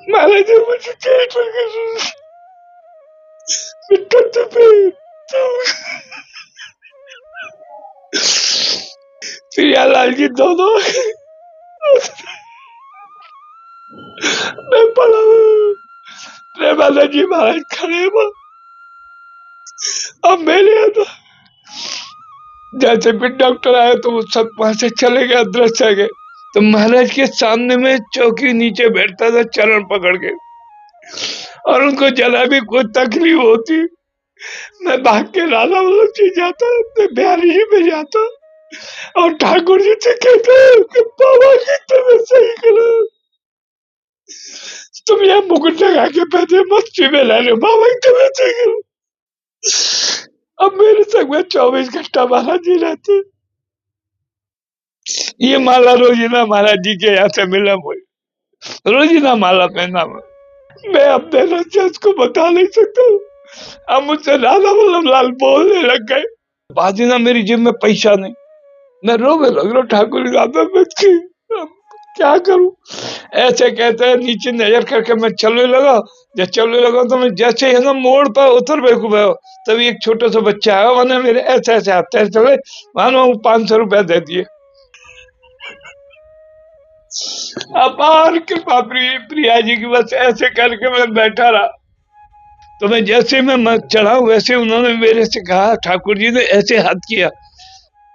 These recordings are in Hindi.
महाराज जी मुझे पेट वगैरह करते पे प्रियालाल जी दोनों मैं पड़ा प्रेमानंद जी महाराज खड़े हुआ। अब मेरे अंदर जैसे भी डॉक्टर आए तो वो सब वहां से चले गए, अदृश्य गए। तो महाराज के सामने में चौकी नीचे बैठता था चरण पकड़ के, और उनको जरा भी कोई तकलीफ होती मैं भाग के राधा वल्लभ जी जाता, मैं बिहारी जी में जाता और ठाकुर जी से कहता कि बाबा की तबीयत सही करो, तुम यहाँ मुकुट लगा के पैसे मस्ती में ला रहे हो, बाबा की तबीयत सही करो। अब मेरे संग में 24 घंटा महाराज जी रहते। ये माला रोजीना महाराज जी के यहाँ से मिला मुझे, रोजीना माला पहना मैं अपने रस को बता नहीं सकता। अब मुझसे राधा वल्लभ लाल बोलने लग गए, बाजीना मेरी जेब में पैसा नहीं, मैं रोने लग रहा ठाकुर राधा की क्या करूं। ऐसे कहते हैं नीचे नजर करके मैं चलने लगा। जब चलने लगा तो मैं जैसे है ना मोड़ पर उतर बेकूफ है, तभी एक छोटा सा बच्चा आया, मैंने मेरे ऐसे ऐसे हाथ चले, मानो 500 रुपया दे दिए। अपार कृपा प्रिया जी की, बस ऐसे करके मैं बैठा रहा। तो मैं जैसे मैं चढ़ा वैसे उन्होंने मेरे से कहा, ठाकुर जी ने ऐसे हाथ किया,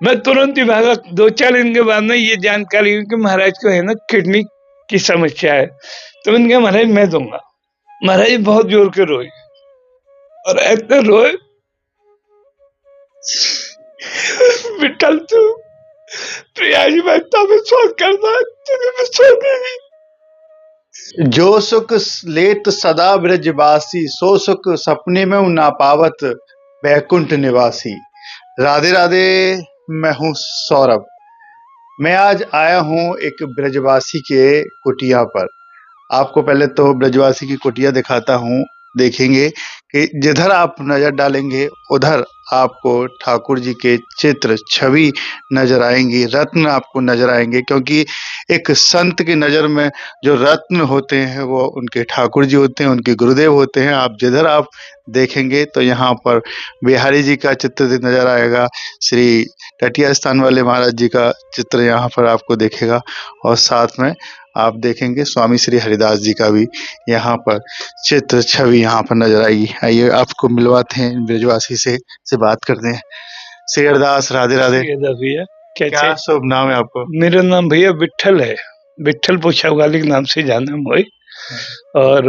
मैं तुरंत ही भागा। 2-4 दिन के बाद में ये जानकारी हुई कि महाराज को है ना किडनी की समस्या है। तो मैंने कहा महाराज मैं दूंगा। महाराज बहुत जोर के रोए, और ऐसे रोए, विठल तू प्रिया जी मैं तब विश्वास करना, तुझे विश्वास नहीं। जो सुख लेत सदा ब्रजवासी, सो सुख सपने में ना पावत बैकुंठ निवासी। राधे राधे, मैं हूँ सौरभ। मैं आज आया हूँ एक ब्रजवासी के कुटिया पर। आपको पहले तो ब्रजवासी की कुटिया दिखाता हूँ। देखेंगे कि जिधर आप नजर डालेंगे उधर आपको ठाकुर जी के चित्र छवि नजर आएंगी, रत्न आपको नजर आएंगे, क्योंकि एक संत की नजर में जो रत्न होते हैं वो उनके ठाकुर जी होते हैं, उनके गुरुदेव होते हैं। आप जिधर आप देखेंगे तो यहाँ पर बिहारी जी का चित्र नजर आएगा, श्री टटिया स्थान वाले महाराज जी का चित्र यहाँ पर आपको दिखेगा, और साथ में आप देखेंगे स्वामी श्री हरिदास जी का भी यहाँ पर चित्र छवि यहाँ पर नजर आएगी। आइए आपको मिलवाते हैं ब्रजवासी से बात करते हैं। श्री हरिदास, राधे राधे भैया। क्या शुभ नाम है आपको? मेरा नाम भैया विठल है, विठल पोछावाली के नाम से जाना मुझे, और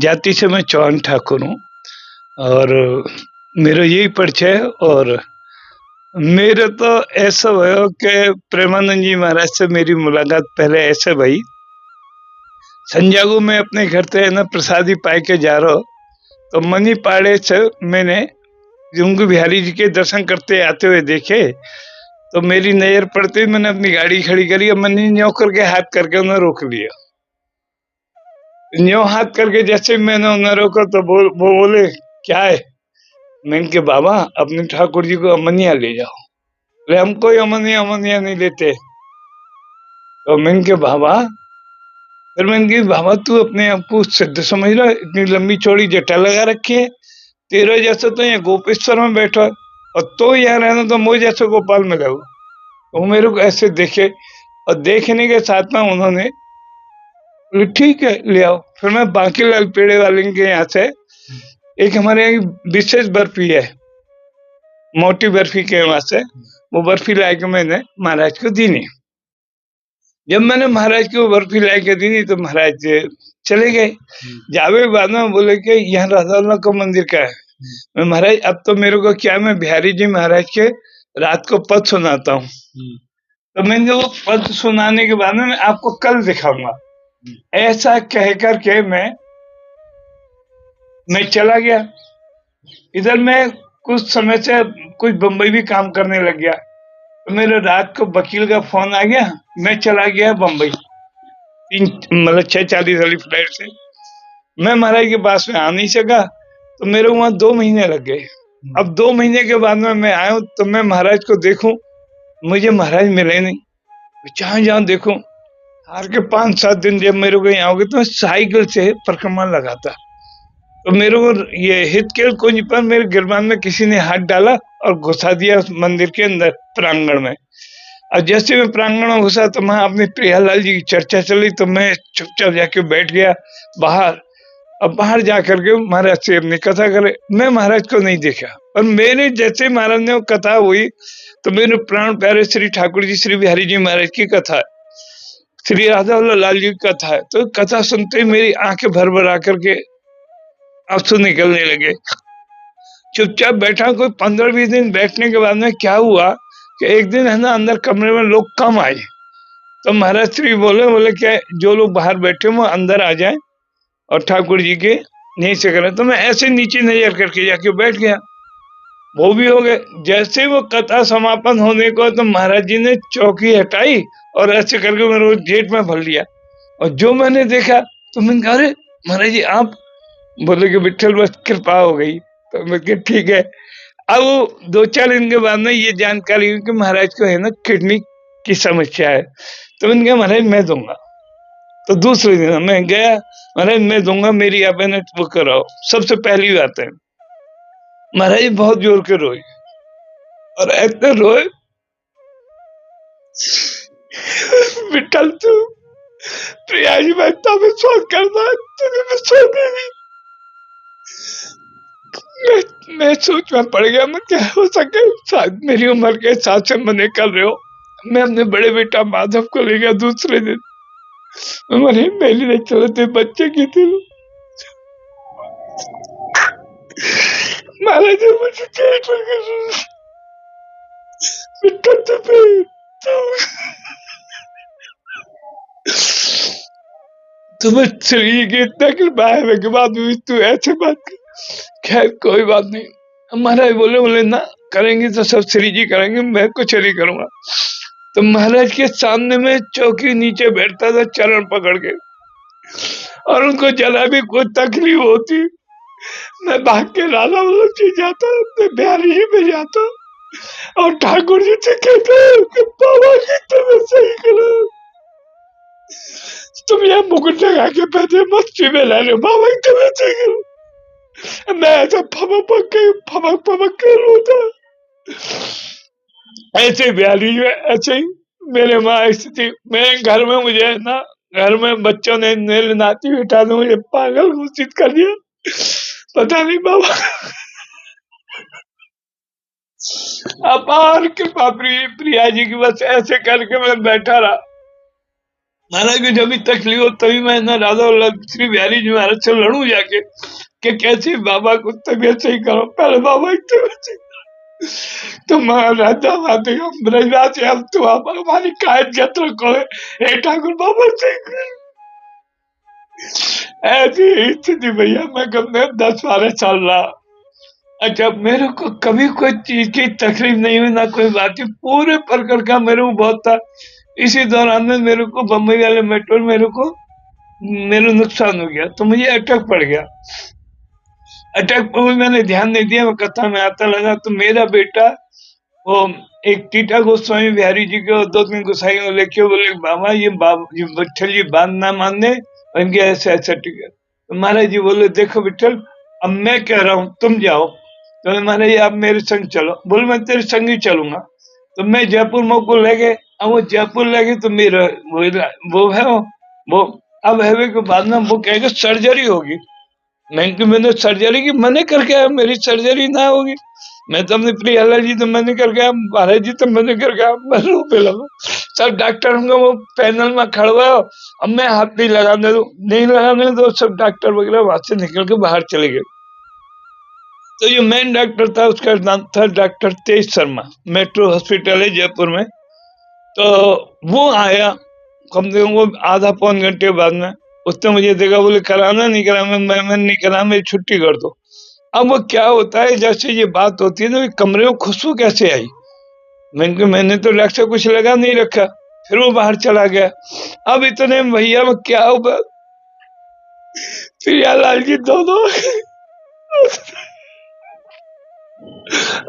जाति से मैं चौहान ठाकुर हूँ, और मेरा यही परिचय है। और मेरे तो ऐसा हुआ कि प्रेमानंद जी महाराज से मेरी मुलाकात पहले ऐसे भाई संजागू में अपने घर से है ना प्रसादी पाए के जा रहा, तो मनी पाड़े से मैंने उनको बिहारी जी के दर्शन करते आते हुए देखे। तो मेरी नजर पड़ते ही मैंने अपनी गाड़ी खड़ी करी, और मैंने न्यों करके हाथ करके उन्हें रोक लिया। न्यों हाथ करके जैसे मैंने उन्हें रोका तो वो बोले क्या है। मैंने के बाबा अपने ठाकुर जी को अमनिया ले जाओ। बोले हम कोई अमनिया नहीं लेते। तो मैंने के बाबा, फिर मैंने कहा बाबा तू अपने आप को सिद्ध समझ रहा, इतनी लंबी चौड़ी जटा लगा रखी है, तेरा जैसा तो यहाँ गोपेश्वर में बैठा, और तो यहाँ रहना तो मुझे जैसे गोपाल में रहो। वो मेरे को ऐसे देखे, और देखने के साथ में उन्होंने ठीक है ले आओ। फिर मैं बांकीलाल पेड़े वाले के यहाँ से एक हमारे यहाँ विशेष बर्फी है, मोटी बर्फी के वहां से वो बर्फी ला के मैंने महाराज को दी नहीं। जब मैंने महाराज को बर्फी ला के दी तो महाराज चले गए। जावे बाद में बोले कि यहाँ राधा का मंदिर का है। मैं महाराज अब तो मेरे को क्या, मैं बिहारी जी महाराज के रात को पद सुनाता हूँ। तो मैंने वो पद सुनाने के बाद में मैं आपको कल दिखाऊंगा, ऐसा कह करके मैं चला गया। इधर मैं कुछ समय से कुछ बम्बई भी काम करने लग गया। तो मेरे रात को वकील का फोन आ गया, मैं चला गया बम्बई 6:40 वाली फ्लाइट से। मैं महाराज के पास में आ नहीं सका, तो मेरे वहां 2 महीने लग गए। अब 2 महीने के बाद में मैं आया तो मैं महाराज को देखूं, मुझे महाराज मिले नहीं। जहां जहां देखूं हार के 5-7 दिन जब मेरे को यहाँ हो गए तो मैं साइकिल से परिक्रमा लगाता, तो मेरे को ये हितकेल कुंज पर मेरे गिरबान में किसी ने हाथ डाला और घुसा दिया उस मंदिर के अंदर प्रांगण में। और जैसे मैं प्रांगण में घुसा तो वहां अपने प्रियालाल जी की चर्चा चली, तो मैं चुपचाप जाके बैठ गया बाहर। अब बाहर जाकर के महाराज से अपनी कथा करे, मैं महाराज को नहीं देखा, और मेरे जैसे महाराज ने वो कथा हुई तो मेरे प्राण प्यारे श्री ठाकुर जी श्री बिहारी जी महाराज की कथा है, श्री राधा लाल जी की कथा है। तो कथा सुनते ही मेरी आंखें भर भर आकर के आंसू निकलने लगे। चुपचाप बैठा, कोई 15-20 दिन बैठने के बाद में क्या हुआ कि एक दिन है ना अंदर कमरे में लोग कम आए, तो महाराज श्री बोले क्या जो लोग बाहर बैठे वो अंदर आ जाएं और ठाकुर जी के नीचे करें। तो मैं ऐसे नीचे नजर करके जाके बैठ गया, वो भी हो गए। जैसे वो कथा समापन होने को तो महाराज जी ने चौकी हटाई और ऐसे करके मेरे को जेठ में भर लिया। और जो मैंने देखा तो मैंने कहा अरे महाराज जी आप, बोले कि विठल बस कृपा हो गई। तो मैं कहा ठीक है। अब 2-4 दिन के बाद में ये जानकारी हुई कि महाराज को है ना किडनी की समस्या है। तो मैंने कहा महाराज मैं दूंगा। तो दूसरे दिन मैं गया, महाराज मैं दूंगा, मेरी अपॉइंटमेंट बुक कराओ। सबसे पहली बात है महाराज जी बहुत जोर के रोए, और इतने रोए विठल तू प्रिया जी मैं तो विश्वास करता तुझे विश्वास नहीं। मैं सोच में पड़ गया, मैं क्या हो सके, शायद मेरी उम्र के हिसाब से मने कर रहे हो। मैं अपने बड़े बेटा माधव को ले गया दूसरे दिन, मैंने मेरी नहीं चलते बच्चे की थी। महाराज मुझे चेट लगा तुम्हें श्री की इतना कृपा है के बाद भी तू ऐसे बात कर। खैर कोई बात नहीं। महाराज बोले ना करेंगे तो सब श्री जी करेंगे, मैं कुछ नहीं करूंगा। तो महाराज के सामने में चौकी नीचे बैठता था चरण पकड़ के, और उनको जरा भी कोई तकलीफ होती मैं भाग के राधा वल्लभ जी जाता, मैं बिहारी जी में जाता और ठाकुर जी से कहता कि बाबा की तबीयत सही करो, तुम यहाँ मुकुट लगा के बैठे मस्ती में ला रहे हो, बाबा की तबीयत सही करो। मैं ऐसा फमक के रोता। ऐसे बिहारी जी ऐसे ही मेरे माँ स्थिति, मेरे घर में मुझे ना घर में बच्चों ने मेरे नाती बिठा दे मुझे पागल घोषित कर दिया, पता नहीं बाबा। अपार कृपा प्रिया जी की, बस ऐसे करके मैं बैठा रहा। महाराज को जब भी तकलीफ हो तभी मैं ना राधा वल्लभ श्री बिहारी जी महाराज से लड़ू जाके कि कैसे बाबा को तबीयत सही करो, पहले बाबा की तबीयत सही करो। तो राधा माते ब्रजवासी अब तो आप हमारी कायद जत रखो, हे ठाकुर बाबा सही करो। ऐसी स्थिति भैया मैं कम से 10-12 साल रहा। अच्छा मेरे को कभी कोई चीज की तकलीफ नहीं हुई, ना कोई बात, पूरे प्रकार का मेरे को बहुत था। इसी दौरान में मेरे को बम्बई वाले मेट्रो मेरे नुकसान हो गया, तो मुझे अटैक पड़ गया। अटैक पर मैंने ध्यान नहीं दिया, मैं कथा में आता लगा। तो मेरा बेटा वो एक टीटा गोस्वामी बिहारी जी के 2-3 गोसाई को लेके बोले बाबा ये विठल जी बात ना मानने, इनके ऐसा ऐसा टिकट। तो महाराज जी बोले देखो विठल अब मैं कह रहा हूँ तुम जाओ। तो महाराज जी आप मेरे संग चलो, बोले मैं तेरे संग ही चलूंगा। तो मैं जयपुर को ले गए। अब वो जयपुर ले गए तो मेरा वो है वो अब है के बाद में वो कहेगा सर्जरी होगी। मैंने सर्जरी की मने करके आया, मेरी सर्जरी ना होगी। मैं तो अपने प्रियालाल जी तो मैंने करके आया, महाराज जी तो मैंने करके आया। मैं रो पे लगा, सब डॉक्टर होंगे वो पैनल में खड़वा, अब मैं हाथ नहीं लगाने दो, नहीं लगाने दो, सब डॉक्टर वगैरह वहां से निकल के बाहर चले गए। तो जो मेन डॉक्टर था उसका नाम था डॉक्टर तेज शर्मा, मेट्रो हॉस्पिटल है जयपुर में। तो वो आया कम से कम वो आधा पौन घंटे बाद में। उसने मुझे देखा, बोले कराना नहीं करा, मैं नहीं करा, मेरी छुट्टी कर दो। अब वो क्या होता है जैसे ये बात होती है ना, कमरे में खुशबू कैसे आई, मैंने तो लक्ष्य कुछ लगा नहीं रखा। फिर वो बाहर चला गया। अब इतने भैया में क्या होगा, प्रियालाल जी दोनों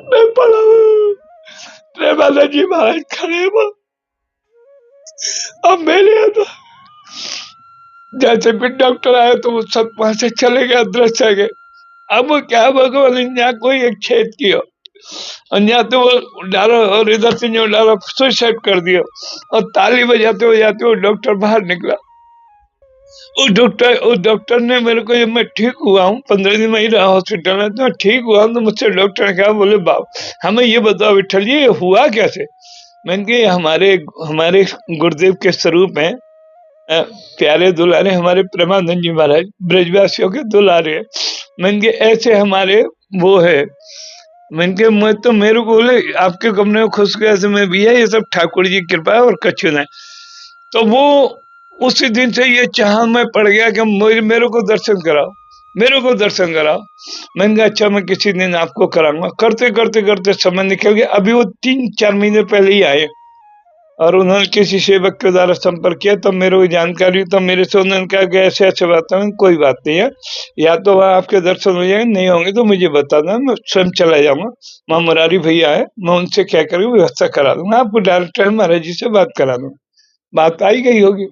मैं पड़ा हूँ, प्रेमानंद जी महाराज खड़े हैं। अब मेरे जैसे भी डॉक्टर आए तो वो सब वहां से चले गए, अदृश्य हो गए। अब वो क्या भगवान, यहाँ कोई एक छेद किया और यहाँ तो वो डालो और इधर से जो डालो सुसाइड कर दिया, और ताली बजाते बजाते वो डॉक्टर बाहर निकला। उस डॉक्टर ने मेरे को, जब मैं ठीक हुआ हूँ 15 दिन में ही रहा हॉस्पिटल में, तो मैं ठीक हुआ हूँ, तो मुझसे डॉक्टर ने कहा, बोले बाप हमें ये बताओ विठल जी, ये हुआ कैसे? मैंने कहा, ये हमारे हमारे गुरुदेव के स्वरूप हैं, प्यारे दुलारे हमारे प्रेमानंद जी महाराज, ब्रजवासियों के दुलारे हैं। मैंने कहा, ऐसे हमारे वो है। मैंने कहा, मैं तो मेरे को बोले आपके कमरे में खुश गया से मैं भैया, ये सब ठाकुर जी की कृपा है और कछु नहीं। तो वो उसी दिन से ये चाह में पड़ गया कि मेरे को दर्शन कराओ, मेरे को दर्शन कराओ। मैंने कहा, अच्छा मैं किसी दिन आपको कराऊंगा। करते करते करते समय निकल गया। अभी वो 3-4 महीने पहले ही आए और उन्होंने किसी सेवक के द्वारा संपर्क किया, तो मेरे को जानकारी, तो मेरे से उन्होंने कहा कि ऐसे ऐसे बात है। कोई बात नहीं है, या तो वहाँ आपके दर्शन हो जाएंगे, नहीं होंगे तो मुझे बताना, मैं स्वयं चला जाऊंगा। वहाँ मुरारी भैया है, मैं उनसे क्या करूँ, व्यवस्था करा दूंगा, आपको डायरेक्टर महाराज जी से बात करा दूंगा। बात आई गई होगी।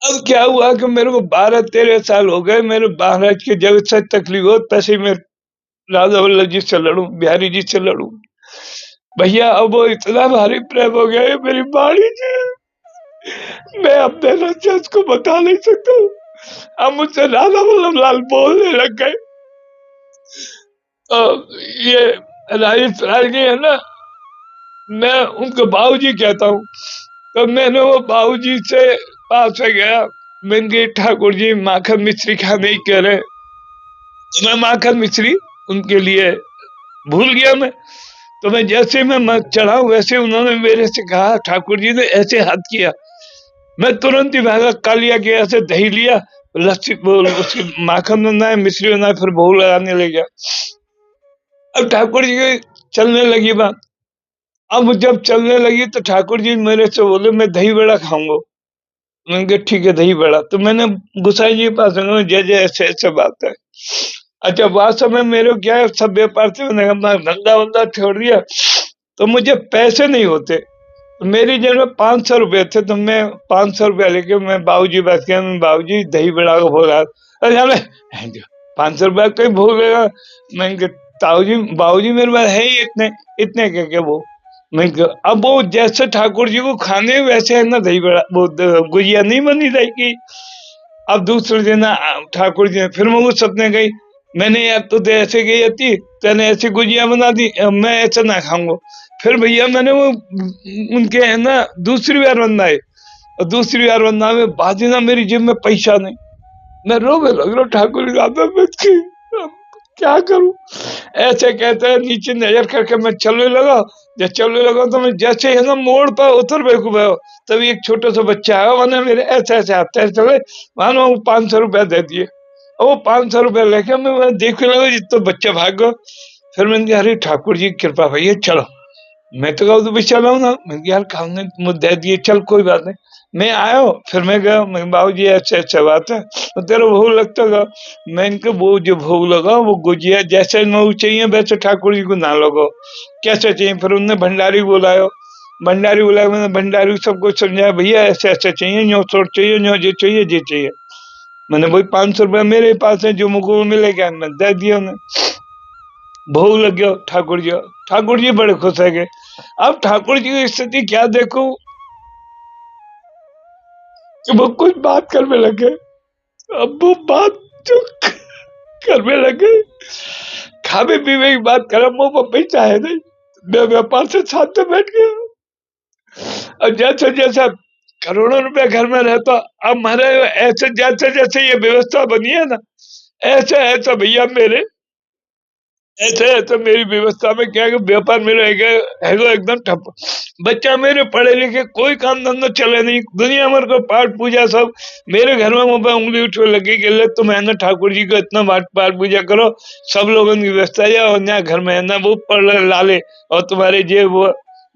अब क्या हुआ कि मेरे को 12-13 साल हो गए, मेरे महाराज की जगत से तकलीफ हो, पैसे में राधा वल्लभ जी से लड़ू, बिहारी जी से लड़ू। भैया अब वो इतना भारी प्रेम हो गया है मेरी बाड़ी जी, मैं अपने रचस को बता नहीं सकता। अब मुझसे राधा वल्लभ लाल बोलने लग गए। ये राजेश राज जी है ना, मैं उनको बाबूजी कहता हूँ। तो मैंने वो बाबूजी से पास से गया, मैंने ठाकुर जी माखन मिश्री खाने ही कह रहे, तो मैं माखन मिश्री उनके लिए भूल गया मैं। तो मैं जैसे मैं चढ़ा वैसे उन्होंने मेरे से कहा, ठाकुर जी ने ऐसे हाथ किया, मैं तुरंत ही भागा, कालिया के ऐसे दही लिया, लस्सी उसकी माखन बनाया, मिश्री बनाया, फिर भोग लगाने लग गया। अब ठाकुर जी की चलने लगी बात। अब जब चलने लगी तो ठाकुर जी मेरे से बोले, मैं दही बड़ा खाऊंगा। मैंने कहा, ठीक है दही बड़ा। तो मैंने गुसाई जी के पास जय जय ऐसे ऐसे बात है। अच्छा वास्तव में मेरे को क्या है, सब व्यापार से मैंने अपना धंधा वंधा छोड़ दिया, तो मुझे पैसे नहीं होते। तो मेरी जेब में 500 रुपए थे, तो मैं 500 रुपया लेके मैं बाबूजी बात किया, बाबूजी दही बड़ा का भोग। अरे 500 रुपया कोई भोग लेगा? मैंने ताऊजी बाबूजी मेरे पास है ही इतने इतने के वो। मैं अब वो जैसे ठाकुर जी को खाने वैसे है ना दही बड़ा, वो गुजिया नहीं बनी दही की। अब दूसरे दिन ठाकुर जी फिर मैं उस सपने गई, मैंने यार तो ऐसे गई थी, तेने ऐसी गुजिया बना दी, मैं ऐसा ना खाऊंगा। फिर भैया मैंने वो उनके है ना दूसरी बार बनाए, और दूसरी बार बनना में बाजी ना मेरी जेब में पैसा नहीं, मैं रोने लग रहा ठाकुर जी क्या करूं। ऐसे कहते हैं नीचे नजर करके मैं चलने लगा। जब चलने लगा तो मैं जैसे है ना मोड़ पर उतर बेकूफ, तभी एक छोटा सा बच्चा आया, मैंने मेरे ऐसे ऐसे हाथ चले, मानो 500 रुपया दे दिए। और वो 500 रुपया लेके मैं देखने लगा, जितना बच्चा भाग गया। फिर मैंने कहा, अरे ठाकुर जी की कृपा भैया, चलो। मैं तो कहूँ तो भी चलाऊ ना, मैं यार काम ने मुझे दे दिए, चल कोई बात नहीं। मैं आया, फिर मैं गया, मैं बाबू जी ऐसे ऐसे बात है, तो तेरा भोग लगता था। मैं इनके वो जो भोग लगा, वो गुजिया जैसे न चाहिए वैसे ठाकुर जी को ना लगाओ, कैसे चाहिए। फिर उनने भंडारी बुलाया, भंडारी बुलाया, मैंने भंडारी को सब कुछ समझाया, भैया ऐसे ऐसे चाहिए, न्यो सोट चाहिए, न्यो जे चाहिए जे चाहिए। मैंने वही 500 रुपया मेरे पास है, जो मुझको मिलेगा मैं दे दिया उन्हें। भोग लग गया ठाकुर जी बड़े खुश है गए। अब ठाकुर जी की स्थिति क्या देखो कि वो कुछ बात करने लगे। अब वो बात जो करने लगे, खावे पीवे की बात कर, मुंह पर पैसा है नहीं, मैं व्यापार से साथ में बैठ गया। और जैसे जैसे करोड़ों रुपया घर में रहता, अब हमारे ऐसे जैसे जैसे ये व्यवस्था बनी है ना, ऐसे ऐसा भैया मेरे ऐसे ऐसे मेरी व्यवस्था में क्या है, व्यापार मेरा है एकदम ठप। बच्चा मेरे पढ़े लिखे कोई काम धंधा चले नहीं, दुनिया भर को पाठ पूजा सब मेरे घर में मुंह उंगली उठने लगी कि ले तुम है ना ठाकुर जी को इतना पाठ पूजा करो, सब लोगों की व्यवस्था है, और यहाँ घर में है ना वो पढ़ लाले और तुम्हारे जे वो।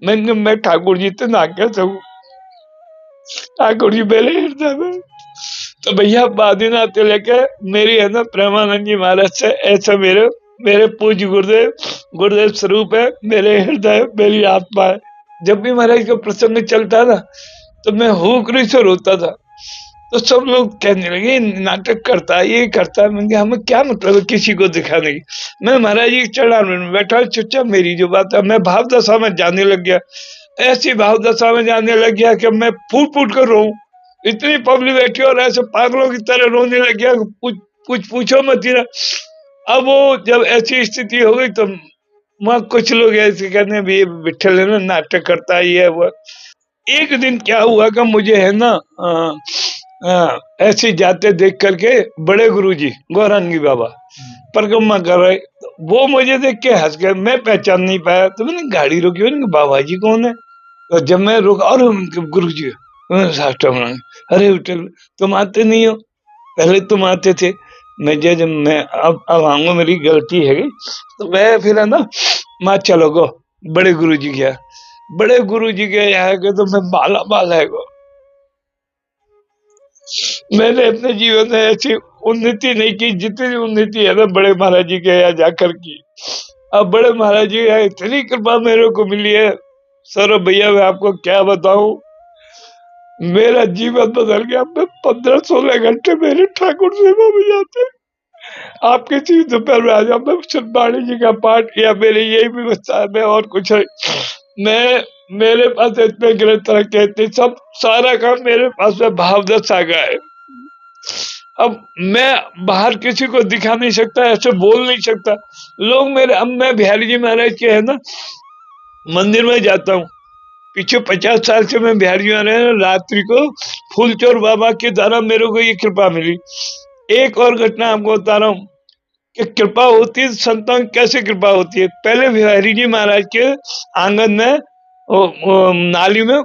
मैं ठाकुर जी तो ना कह सकूं, ठाकुर जी मेरे हृदय में। तो भैया बादीनाथ लेके मेरी है ना प्रेमानंद जी महाराज से ऐसा मेरे मेरे पूज्य गुरुदेव स्वरूप है, मेरे हृदय मेरी आत्मा है। जब भी महाराज का प्रसंग चलता ना, तो मैं हुकरी से रोता था। तो सब लोग कहने लगे नाटक करता है, ये करता है। मैंने कहा हमें क्या मतलब है किसी को दिखाने की। मैं महाराज जी चढ़ान में बैठा चुपचाप, मेरी जो बात है, मैं भाव दशा में जाने लग गया। ऐसी भाव दशा में जाने लग गया कि मैं फूट फूट कर रो। इतनी पब्लिक बैठी और ऐसे पागलों की तरह रोने लग गया, कुछ पूछो मत ही ना। अब वो जब ऐसी स्थिति हो गई तो वहां कुछ लोग ऐसे कहने भी विठल है ना नाटक करता है, ये है वो। एक दिन क्या हुआ कि मुझे है ना ऐसे जाते देख करके बड़े गुरुजी गौरांगी बाबा परिक्रमा कर रहे, वो मुझे देख के हंस गए। मैं पहचान नहीं पाया तो मैंने गाड़ी रोकी, मैंने बाबा जी कौन है। तो जब मैं रुका और गुरु जी अरे विठल तुम आते नहीं हो, पहले तुम आते थे। जब मैं अब आऊंगा, मेरी गलती है तो मैं फिर है ना माँ चलो गो बड़े गुरु जी के, बड़े गुरु जी के यहाँ गए तो मैं माला माला है गो। मैंने अपने जीवन में ऐसी उन्नति नहीं की जितनी उन्नति है ना बड़े महाराज जी के यहाँ जाकर की। अब बड़े महाराज जी यहाँ इतनी कृपा मेरे को मिली है सौरभ भैया, मैं आपको क्या बताऊं, मेरा जीवन बदल गया। मैं 15-16 घंटे मेरे ठाकुर सेवा में जाते। आप किसी दोपहर में आ जाओ, मैं सुखबाणी जी का पाठ किया, मेरी यही व्यवस्था है, मैं और कुछ है मैं, मेरे पास इतने ग्रंथ रखे थे, सब सारा काम मेरे पास में भावदस आ गया है। अब मैं बाहर किसी को दिखा नहीं सकता, ऐसे बोल नहीं सकता। लोग मेरे, अब मैं बिहारी जी महाराज के है ना मंदिर में जाता हूँ, पीछे 50 साल से मैं बिहारी जी महाराज रात्रि को फूलचोर बाबा के द्वारा मेरे को ये कृपा मिली। एक और घटना आपको बता रहा हूँ कि कृपा होती है संतान कैसे कृपा होती है। पहले बिहारी जी महाराज के आंगन में वो नाली में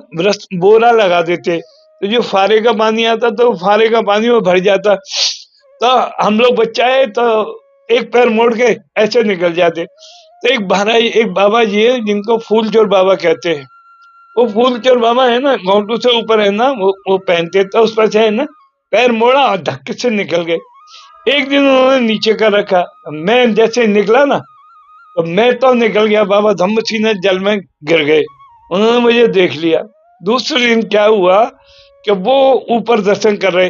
बोरा लगा देते, तो जो फारे का पानी आता तो फारे का पानी वो भर जाता, तो हम लोग बच्चा है तो एक पैर मोड़ के ऐसे निकल जाते। तो एक महाराज, एक बाबा जी है जिनको फूलचोर बाबा कहते हैं। वो फूलचोर बाबा है ना, घोंटू से ऊपर है ना वो पहनते, तो उस पर से है ना पैर मोड़ा और धक्के से निकल गए। एक दिन उन्होंने नीचे कर रखा, मैं जैसे निकला ना तो मैं तो निकल गया, बाबा धम्म सीने जल में गिर गए। उन्होंने मुझे देख लिया। दूसरे दिन क्या हुआ कि वो ऊपर दर्शन कर रहे,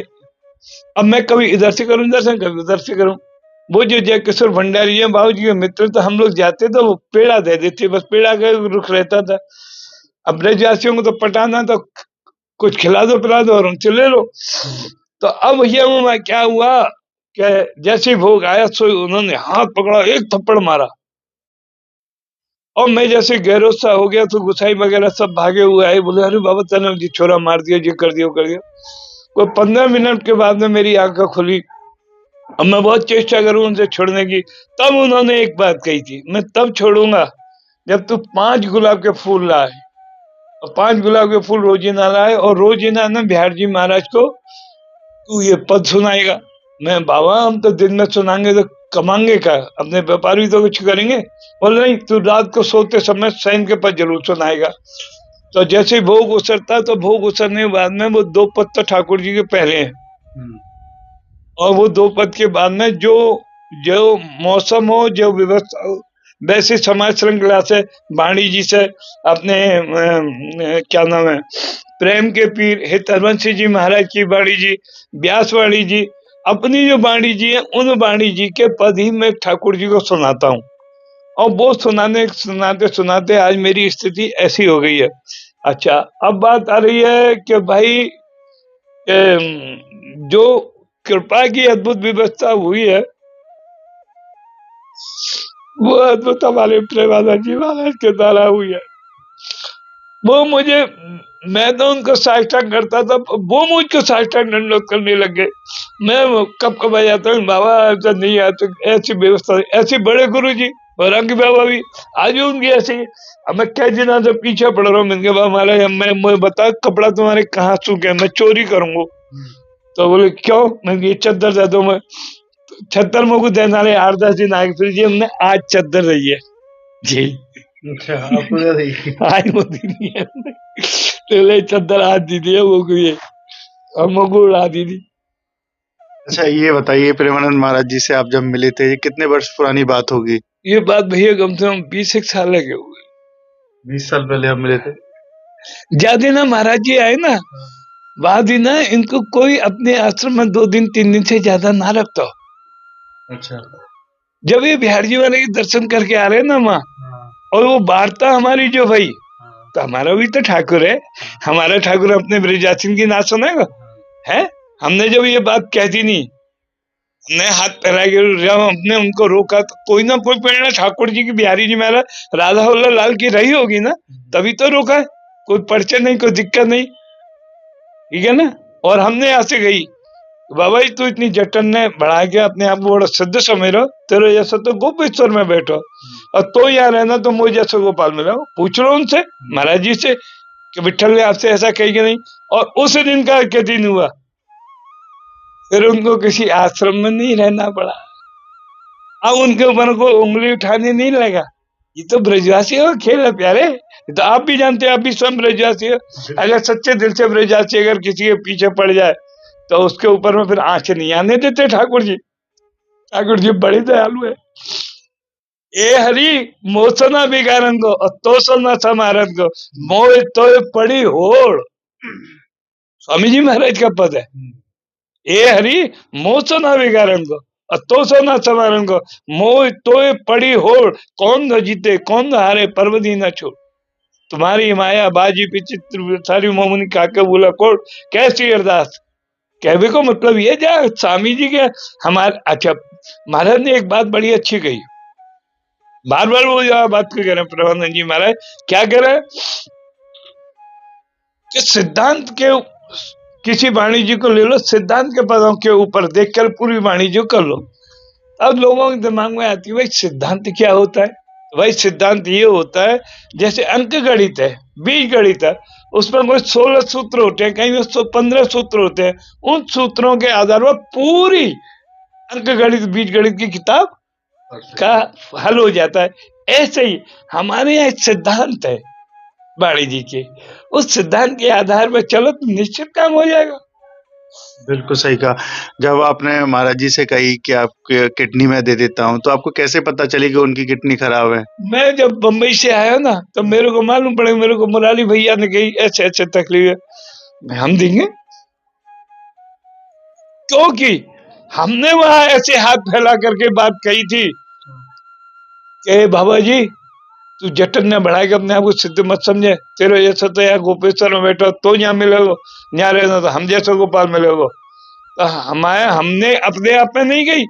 अब मैं कभी इधर से करूं दर्शन, कभी उधर से करूं। वो जो जय किशोर भंडारी है बाबू जी के मित्र, तो हम लोग जाते तो वो पेड़ा दे देते, बस पेड़ा का रुख रहता था। अब ब्रजवासियों को तो पटाना, तो कुछ खिला दो पिला दो और उनसे ले लो। तो अब ये मैं क्या हुआ कि जैसे ही भोग आया सो उन्होंने हाथ पकड़ा, एक थप्पड़ मारा, और मैं जैसे गहरो सा हो गया तो गुसाई वगैरह सब भागे हुए आए, बोले अरे बाबा तने जी छोरा मार दिया, जी कर दिया कर दिया। कोई 15 मिनट के बाद में मेरी आंखें खुली। अब मैं बहुत चेष्टा करूं उनसे छोड़ने की, तब उन्होंने एक बात कही थी, मैं तब छोड़ूंगा जब तू 5 गुलाब के फूल लाए, और 5 गुलाब के फूल रोजीना लाए, और रोजीना ना बिहार जी महाराज को तू ये पद सुनाएगा। मैं बाबा हम तो दिन में सुनाएंगे तो कमाएंगे क्या, अपने व्यापार भी तो कुछ करेंगे। बोले नहीं, तू रात को सोते समय सैन के पद जरूर सुनाएगा। तो जैसे भोग उसरता, तो भोग उसरने के बाद में वो 2 पद तो ठाकुर जी के पहले हैं, और वो 2 पद के बाद में जो जो मौसम हो, जो व्यवस्था हो, वैसे समाज श्रृंखला से वाणी जी से अपने क्या नाम है प्रेम के पीर हित हरवंशी जी महाराज की वाणी जी, व्यास वाणी जी, अपनी जो वाणी जी है उन वाणी जी के पद ही मैं ठाकुर जी को सुनाता हूँ। और वो सुनाने सुनाते सुनाते आज मेरी स्थिति ऐसी हो गई है। अच्छा, अब बात आ रही है कि भाई जो कृपा की अद्भुत व्यवस्था हुई है वो अद्भुत हमारे प्रेमानंद जी महाराज के द्वारा हुई है। वो मुझे, मैं तो उनको साष्टांग करता था, वो मुझको साष्टांग दंडवत करने लग गए। मैं कब कब आ जाता हूँ, बाबा ऐसा नहीं आता, ऐसी व्यवस्था, ऐसे बड़े गुरु जी और अंग बाबा भी आज उनकी ऐसी। अब मैं कई दिनों से पीछे पड़ रहा हूँ, मैंने कहा महाराज मैं बता कपड़ा तुम्हारे कहाँ सूखे, मैं चोरी करूंगा। तो बोले क्यों, मैंने ये चद्दर दे दो, मैं छत्तर मुझको देना रहे 8-10 दिन आगे, फिर जी हमने आज चद्दर रही है जी। अच्छा, आपको आज वो दी है, तो ले चद्दर आज दी दी है वो ये हमको उड़ा दी थी। अच्छा, ये बताइए प्रेमानंद महाराज जी से आप जब मिले थे, ये कितने वर्ष पुरानी बात होगी? ये बात भैया कम से कम 20 साल लगे हुए। 20 साल पहले आप मिले थे? ज्यादा ना महाराज जी आए ना, बाद ही ना इनको कोई अपने आश्रम में 2 दिन 3 दिन से ज्यादा ना रखता। अच्छा। जब ये बिहार जी वाले के दर्शन करके आ रहे हैं ना माँ, हाँ, और वो वार्ता हमारी जो भाई, हाँ, तो हमारा भी तो ठाकुर है, हमारा ठाकुर अपने ब्रजवासियों की ना सुनेगा है? हमने जब ये बात कह दी नहीं, हमने हाथ फैला के जब हमने उनको रोका, तो कोई ना कोई प्रेरणा ठाकुर जी की, बिहारी जी महाराज, राधा वल्लभ लाल की रही होगी ना, तभी तो रोका है। कोई पर्चे नहीं, कोई दिक्कत नहीं, ठीक है ना। और हमने यहाँ से गई, बाबा जी तू इतनी जटन ने बढ़ा के अपने आप को बड़ा सिद्ध समझ रहा, तेरे जैसा तो गोपेश्वर में बैठो, और तो यहाँ रहना तो मुझे जैसे गोपाल में रहो। पूछ लो उनसे, महाराज जी से, कि विठल ने आपसे ऐसा कही कि नहीं। और उस दिन का के दिन हुआ, फिर उनको किसी आश्रम में नहीं रहना पड़ा। अब उनके ऊपर को उंगली उठाने नहीं लगा। ये तो ब्रजवासियों का खेल है प्यारे, ये तो आप भी जानते हैं, आप भी स्वयं ब्रजवासी हो। अगर सच्चे दिल से ब्रजवासी अगर किसी के पीछे पड़ जाए, तो उसके ऊपर में फिर आंच नहीं आने देते ठाकुर जी। ठाकुर जी बड़े दयालु है। ए हरि मोसना बिगारन को और तोसना समारन को, मोह तो पड़ी होड़। स्वामी जी महाराज का पद है। ए हरि मोसना बिगारन को और तोसना समारन को, मोह तो पड़ी होड़। कौन न जीते कौन न हारे, पर्वती न छोड़। तुम्हारी माया बाजी विचित्र सारी मोमुनि काके बोला कोड़। कैसी अरदास कहने को मतलब ये जा स्वामी जी के हमारे। अच्छा, महाराज ने एक बात बड़ी अच्छी कही, बार बार वो बात को कह रहे हैं प्रबंधन जी महाराज, क्या कह रहे हैं कि सिद्धांत के, किसी वाणी जी को ले लो, सिद्धांत के पदों के ऊपर देखकर पूरी वाणी जी कर लो। अब लोगों के दिमाग में आती है भाई सिद्धांत क्या होता है। तो भाई सिद्धांत ये होता है, जैसे अंक गणित है, बीज गणित है, उसमें कोई 16 सूत्र होते हैं, कहीं में 15 सूत्र होते हैं। उन सूत्रों के आधार पर पूरी अंक गणित बीज गणित की किताब का हल हो जाता है। ऐसे ही हमारे यहाँ एक सिद्धांत है वाणी जी के, उस सिद्धांत के आधार पर चलो तो निश्चित काम हो जाएगा। बिल्कुल सही कहा। जब आपने महाराज जी से कही कि आपकी किडनी मैं दे देता हूँ, तो आपको कैसे पता चली कि उनकी किडनी खराब है? मैं जब बम्बई से आया ना, तो मेरे को मालूम पड़े, मेरे को मुरारी भैया ने कही ऐसे ऐसे तकलीफ है, हम देंगे, क्योंकि हमने वहां ऐसे हाथ फैला करके बात कही थी कि बाबा जी तू जटन ने बढ़ा के अपने आप को सिद्ध मत समझे, तेरे जैसा तो यहाँ गोपेश्वर में बैठो तो यहाँ मिलेगा, यहाँ रहना तो हम जैसा गोपाल मिलेगा। तो हमारे हमने अपने आप में नहीं गई,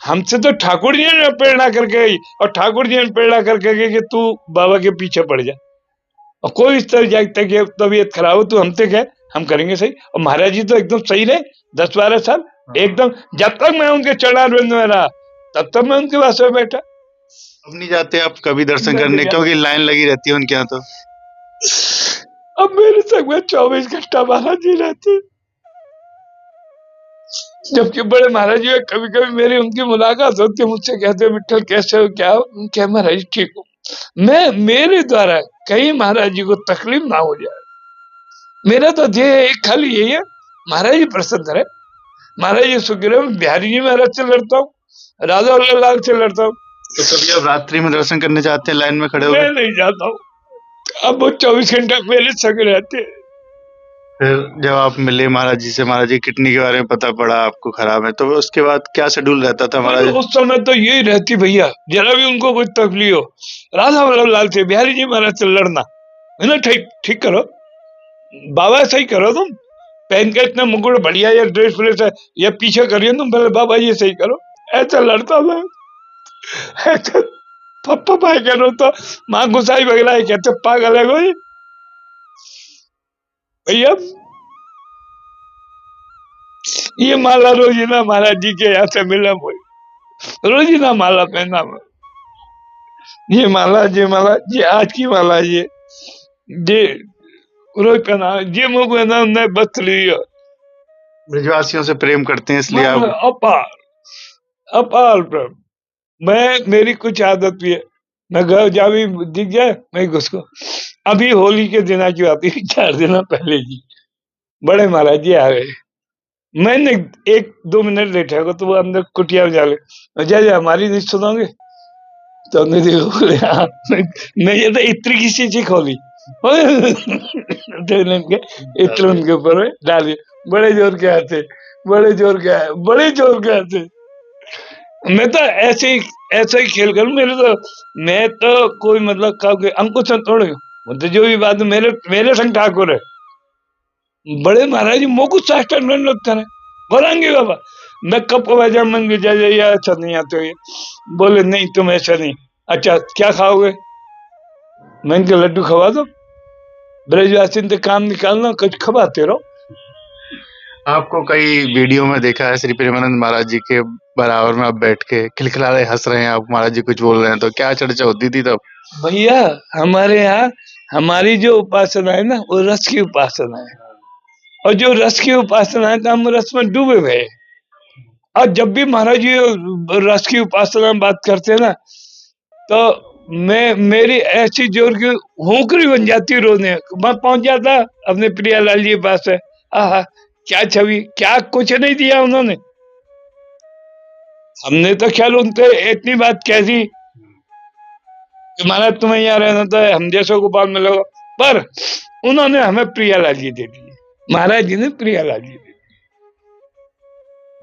हमसे तो ठाकुर जी ने प्रेरणा करके गई, और ठाकुर जी ने प्रेरणा करके गई कि तू बाबा के पीछे पड़ जा, और कोई इस तरह जागता कि तबीयत खराब हो, तू हमसे कह, हम करेंगे सही। और महाराज जी तो एकदम सही रहे 10-12 साल एकदम, जब तक मैं उनके चरणारविंद में रहा तब तक मैं उनके पास में बैठा। अब नहीं जाते आप कभी दर्शन मैं करने, नहीं क्योंकि लाइन लगी रहती है उनके यहाँ तो? अब मेरे संग में 24 घंटा महाराज जी रहते, जबकि बड़े महाराज जी कभी कभी मेरी उनकी मुलाकात होती है, मुझसे कहते हैं विठल कैसे हो, क्या हो? क्या महाराज जी ठीक हो। मैं मेरे द्वारा कहीं महाराज जी को तकलीफ ना हो जाए, मेरा तो ध्येय एक खाली यही है, महाराज जी प्रसन्न रहे, महाराज जी सुखी रहे। मैं बिहारी जी महाराज से लड़ता हूँ, राजा वल्लभ लाल से लड़ता हूँ, तो कभी आप रात्रि में दर्शन करने जाते हैं लाइन में खड़े मैं होकर? नहीं जाता हूँ। अब वो 24 घंटा मेरे संग रहते हैं। फिर जब आप मिले महाराज जी से, महाराज जी किडनी के बारे में पता पड़ा आपको खराब है, तो उसके बाद क्या शेड्यूल रहता था महाराज? उस समय तो यही रहती भैया, जरा भी उनको कोई तकलीफ हो, राधा वल्लभ लाल से, बिहारी जी महाराज से लड़ना है ना, ठीक ठीक करो बाबा, सही करो तुम, पहन के इतना मुकुट बढ़िया या ड्रेस व्रेस है, या पीछे करिए तुम पहले, बाबा ये सही करो। ऐसा लड़ता था, ऐसा पप्पा भाई करो तो माँ गुसाई बगला है, कहते पागल है कोई भैया। ये माला रोजीना महाराज जी के यहाँ से मिला, मुझे रोजीना माला पहना मैं, ये माला ये आज की माला, ये रोज पहना, ये मुझे पहना हमने बस लिया। ब्रजवासियों से प्रेम करते हैं इसलिए आप? अपार अपार प्रेम। मैं, मेरी कुछ आदत भी है, मैं घर जा भी दिख जाए मैं घुसको। अभी होली के दिन की बात है, 4 दिन पहले जी बड़े महाराज जी आ गए, मैंने 1-2 मिनट लेटे होगा, तो वो अंदर कुटिया में जा ले, जय हमारी नहीं सुनोगे, तो हमने देखो बोले हाँ, मैं ये तो इतनी किसी चीज खोली, तेल इनके इत्र उनके ऊपर में डालिए, बड़े जोर के हाथे, बड़े जोर के हाथे, बड़े जोर के हाथे। मैं तो ऐसे ही खेल करूं। मैं तो कोई मतलब अंकुश थोड़े, मतलब जो भी बात मेरे मेरे संग ठाकुर है, बड़े महाराज जी मोकू साष्टांग दंडवत करे, बोलेंगे बाबा मैं कब को वजह मंग जाए, अच्छा नहीं आते ये बोले नहीं तुम ऐसा नहीं, अच्छा क्या खाओगे, मैं इनके लड्डू खवा दो, ब्रजवासी से काम निकालना, कुछ खवाते रहो। आपको कई वीडियो में देखा है श्री प्रेमानंद महाराज जी के बराबर में आप बैठ के खिलखिला रहे, हंस रहे हैं आप, महाराज जी कुछ बोल रहे हैं तो क्या चर्चा होती थी तब? भैया हमारे यहाँ हमारी जो उपासना है ना वो रस की उपासना है, और जो रस की उपासना है तो हम रस में डूबे हुए हैं। और जब भी महाराज जी रस की उपासना में बात करते हैं ना, तो मेरी ऐसी जोर की होकरी बन जाती रोने, मैं पहुंच जाता अपने प्रियालाल जी के पास है। आहा क्या छवि, क्या कुछ नहीं दिया उन्होंने, हमने तो ख्याल उनसे इतनी बात कह दी कि महाराज तुम्हें यहाँ रहना था, हम जैसो गोपाल मिलेगा, पर उन्होंने हमें प्रियालाल जी दे दिए, महाराज जी ने प्रियालाल जी दे दिए।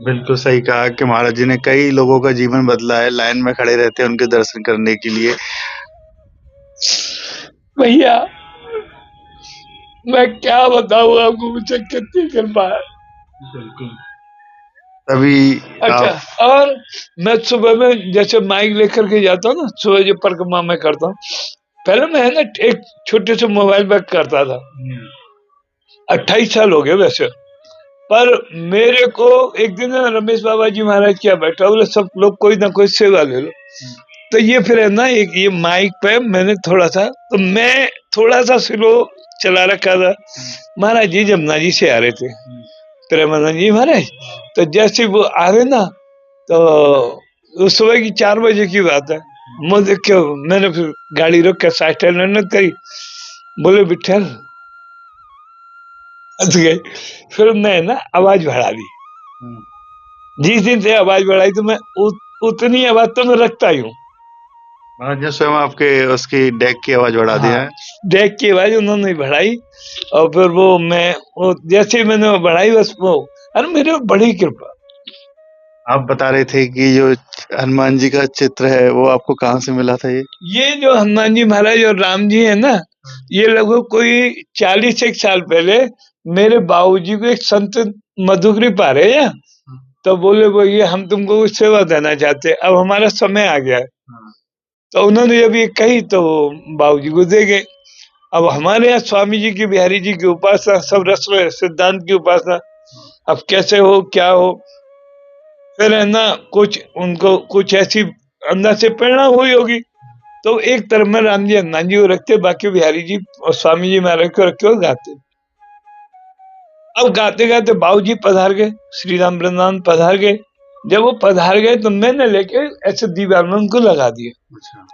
बिल्कुल सही कहा कि महाराज जी ने कई लोगों का जीवन बदला है, लाइन में खड़े रहते हैं उनके दर्शन करने के लिए। भैया मैं क्या बताऊं आपको, मुझे कितनी कृपा है। तभी अच्छा, आप और मैं सुबह में जैसे माइक लेकर के जाता हूँ ना, सुबह जो परिक्रमा में करता हूँ, पहले मैं है ना एक छोटे से मोबाइल बैग करता था, 28 साल हो गए वैसे, पर मेरे को एक दिन ना रमेश बाबा जी महाराज क्या बैठा, बोले सब लोग कोई ना कोई सेवा ले लो, तो ये फिर है ना एक ये माइक पे मैंने थोड़ा सा, तो मैं थोड़ा सा स्लो चला रखा था। महाराज जी जमुना जी से आ रहे थे, प्रेमानंद जी महाराज, तो जैसे वो आ रहे ना, तो सुबह की 4 बजे की बात है, मुझे क्यों मैंने फिर गाड़ी रोक कर साइड करी, बोले विठल, हंस गए। फिर मैं ना आवाज बढ़ा दी, जिस दिन से आवाज बढ़ाई तो मैं उतनी आवाज तो मैं रखता ही हूँ। महाराज जी स्वयं आपके उसकी डेक की आवाज बढ़ा दिया है। डेक की आवाज उन्होंने बढ़ाई, और फिर वो जैसे मैंने वो बढ़ाई बस वो, अरे मेरे बड़ी कृपा। आप बता रहे थे कि जो हनुमान जी का चित्र है वो आपको कहाँ से मिला था? ये जो हनुमान जी महाराज और राम जी है ना, ये लगभग कोई 41 साल पहले मेरे बाबूजी को एक संत मधुकरी पा रहे हैं, तो बोले वो ये हम तुमको कुछ सेवा देना चाहते, अब हमारा समय आ गया है, तो उन्होंने जब ये कही तो बाबूजी को दे गए। अब हमारे यहाँ स्वामी जी की, बिहारी जी की उपासना सब रस्म सिद्धांत की उपासना, अब कैसे हो क्या हो, फिर है ना कुछ उनको कुछ ऐसी अंदर से प्रेरणा हुई होगी, तो एक तरफ में राम जी हनुमान जी को रखते, बाकी बिहारी जी और स्वामी जी महाराज को रखे और गाते। अब गाते गाते बाबू जी पधार गए, श्री राम वृंदावन पधार गए, जब वो पधार गए तो मैंने लेके ऐसे दीवार में उनको लगा दिया।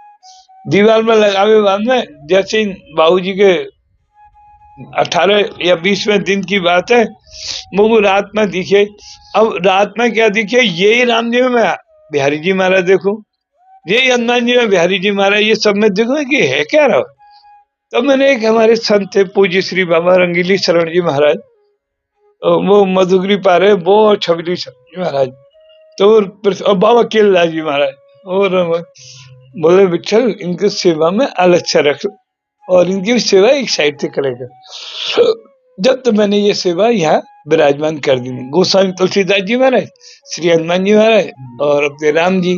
दीवार में लगावे बाद में जैसे ही बाबू जी के 18 या 20वें दिन की बात है, मुझे रात में दिखे। अब रात में क्या दिखे, यही राम जी में बिहारी जी महाराज देखो, यही हनुमान जी में बिहारी जी महाराज, ये सब में देखो कि है क्या रहा। तो मैंने एक हमारे संत थे पूज्य श्री बाबा रंगीली शरण जी महाराज, वो मधुगिरी पा रहे, वो और छबीली शरण जी महाराज, तो बाबा केलदास जी महाराज, और बोले विठल इनकी सेवा में अलग से रख, और इनकी सेवा एक साइड से करेगा। जब तो मैंने ये सेवा यहाँ विराजमान कर दी, गोस्वामी तुलसीदास जी महाराज, श्री हनुमान जी महाराज और अपने राम जी,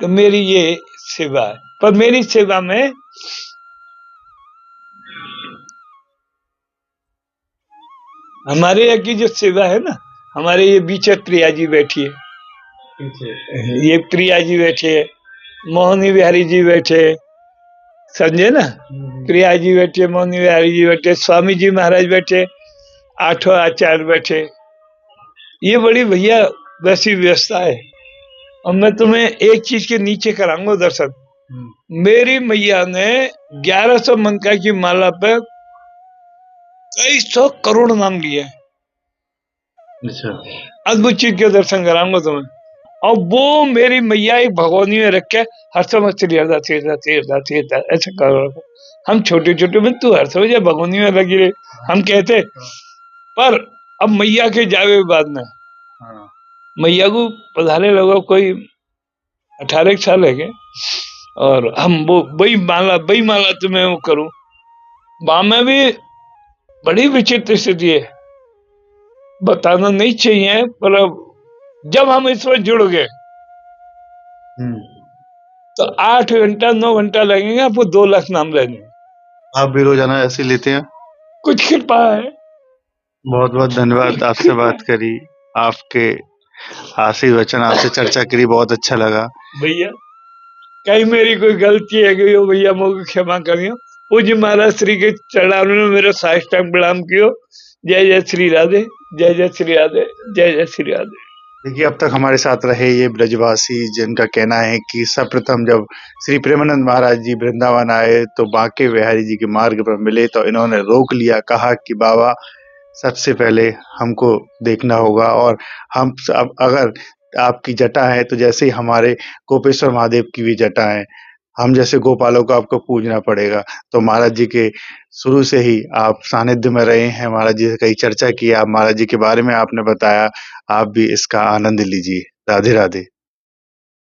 तो मेरी ये सेवा है। पर मेरी सेवा में हमारे यहाँ की जो सेवा है ना, हमारे ये बीच प्रिया जी बैठी है, ये प्रिया जी बैठे, मोहनी बिहारी जी बैठे, समझे ना, प्रिया जी बैठे, मोहनी बिहारी जी बैठे, स्वामी जी महाराज बैठे, 8 आचार्य बैठे, ये बड़ी भैया वैसी व्यवस्था है। और मैं तुम्हें एक चीज के नीचे कराऊंगा दर्शन, मेरी मैया ने 1100 मनका की माला पे कई 100 करोड़ नाम लिए। अच्छा, अद्भुत चीज के दर्शन कराऊंगा तुम्हें। और वो मेरी मैया एक भगोनी में रख के हर समय चिड़ियादा ऐसा कर रखो। हम छोटे छोटे में तू हर समय भगोनी में लगी रहे, हम कहते। पर अब मैया के जावे बाद में मैया को पधारे लोगों कोई 18 साल है के, और हम वो बई माला तुम्हें वो करूं। वहां में भी बड़ी विचित्र स्थिति है, बताना नहीं चाहिए, पर अब जब हम इसमें जुड़ गए तो 8 घंटा 9 घंटा लगेंगे आपको 2 लाख नाम लेने में। आप भी रोजाना ऐसे लेते हैं? कुछ कृपा है। बहुत बहुत धन्यवाद, आपसे बात करी, आपके आशीर्वचन, आपसे चर्चा करी, बहुत अच्छा लगा। भैया कहीं मेरी कोई गलती है कि भैया मुझे क्षमा करियो। पूज्य महाराज श्री के चरणों में मेरा साष्टांग प्रणाम कियो। जय जय श्री राधे, जय जय श्री राधे, जय जय श्री राधे। देखिए, अब तक हमारे साथ रहे ये ब्रजवासी, जिनका कहना है कि सर्वप्रथम जब श्री प्रेमानंद महाराज जी वृंदावन आए तो बांके बिहारी जी के मार्ग पर मिले तो इन्होंने रोक लिया, कहा कि बाबा सबसे पहले हमको देखना होगा, और हम अब अगर आपकी जटा है तो जैसे ही हमारे गोपेश्वर महादेव की भी जटा है, हम जैसे गोपालों को आपको पूजना पड़ेगा। तो महाराज जी के शुरू से ही आप सानिध्य में रहे हैं, महाराज जी से कई चर्चा की, आप महाराज जी के बारे में आपने बताया, आप भी इसका आनंद लीजिए। राधे राधे।